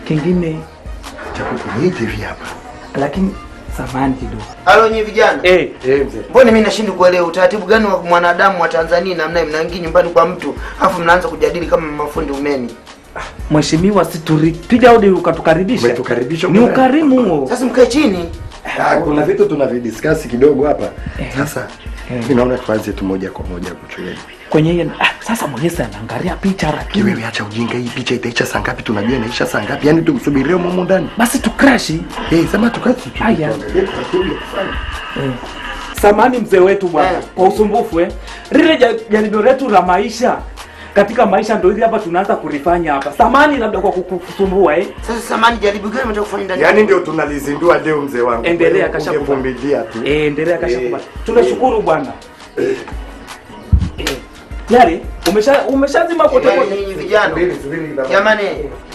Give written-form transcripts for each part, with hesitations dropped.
Kingine cha kukuita hivi hapa. Lakini samahani kidogo. Halo nyinyi vijana. Mzee. Mbona mimi nashindwa kuelewa utaratibu gani wa mwanadamu wa Tanzania namna mnaingia nyumbani kwa mtu afu mnaanza kujadili kama mafundi umeme. Mheshimiwa, si tulipiga hodi ukatukaribisha. Umetukaribisha. Ni ukarimu huo. Sasa mkae chini. Kuna vitu tunavidiscuss kidogo hapa. Sasa mimi naona tuanze tu moja kwa moja kuchelewa. Kwenye hiyo sasa Mwenyezi anaangalia picha lakini wewe acha ujinga, hii picha itaisha saa ngapi? Tunajua inaisha saa ngapi? Yaani tumsubirie huko ndani. Basi tu crash. Sema tukazi tu. Haya. Samani mzee wetu bwana kwa usumbufu lile jaribio letu la maisha katika maisha ndio hivi hapa tunaanza kulifanya hapa. Samani labda kwa kukusumbua Sasa samani jaribu gani mtaka kufanya ndani? Yaani ndio tunalizindua leo mzee wangu. Endelea kashakuvumilia tu. Endelea kashakuba. Tunashukuru bwana. Yari, umeshazima kote kote. Nyinyi vijana. Jamani,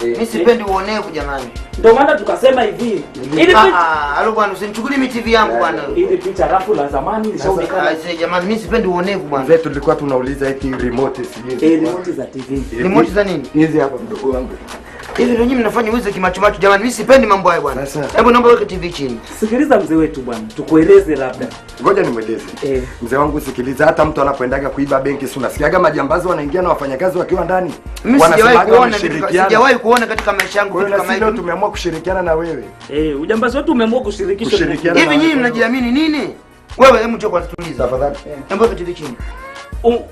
mimi sipendi uonevu jamani. Ndio maana tukasema hivi. Ili halo bwana, usinichukulie mimi TV yangu bwana. Ili picha rafu la zamani ilishaonekana. Jamani, mimi sipendi uonevu bwana. Mzee, tulikuwa tunauliza eti remote sijui. Remote za TV. Remote za nini? Hizi hapa mdogo wangu. Hivi ndio nyinyi mnafanya wizi kimachumachu jamani, mimi sipendi mambo hayo bwana. Hebu naomba weke TV chini. Sikiliza mzee wetu bwana, tukueleze labda. Ngoja nimweleze. Mzee wangu sikiliza, hata mtu anapoendaga kuiba benki si unasikiaga majambazi wanaingia na wafanyakazi wakiwa ndani. Mimi sijawahi kuona katika maisha yangu kitu kama hicho. Tumeamua kushirikiana na wewe. Ujambazi wetu umeamua kushirikisha. Hivi nyinyi mnajiamini nini? Wewe hebu njoo kwanza tuliza tafadhali. Hebu weke TV chini.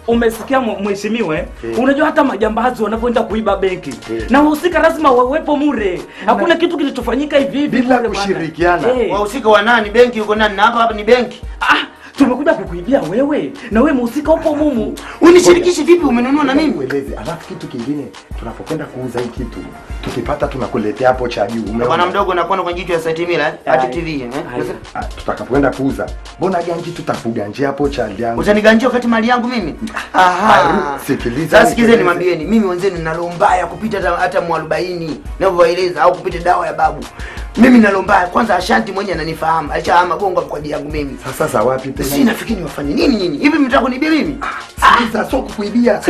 Umesikia mheshimiwa Unajua hata majambazi wanapoenda kuiba benki na wahusika lazima wawepo mure. Hakuna kitu kilichofanyika hivi bila kushirikiana. Wahusika wa nani? Benki yuko nani? Na hapa ni benki. Tumekuja kukuibia wewe na wewe mhusika upo mumu. Unishirikishi vipi? Umenunua na mimi? Ueleze. Alafu kitu kingine tunapokwenda kuuza hii kitu tukipata tunakuletea hapo cha juu. Bwana mdogo nakuona kwenye jicho ya Saitimila acha TV tutakapoenda kuuza. Mbona ganji tutakuganjia hapo cha yangu? Utaniganjia wakati mali yangu mimi? Sikiliza. Sasa sikizeni niwaambieni, mimi wenzenu nina roho mbaya kupita hata mwarobaini ninavyoeleza au kupita dawa ya babu. Mimi nina roho mbaya. Kwanza Ashanti mwenyewe ananifahamu. Alishaama bongo kwa ajili yangu mimi. Sasa wapi tena? Sina fikiri niwafanye nini nyinyi? Hivi mtaka kunibia mimi? Sasa sio kukuibia.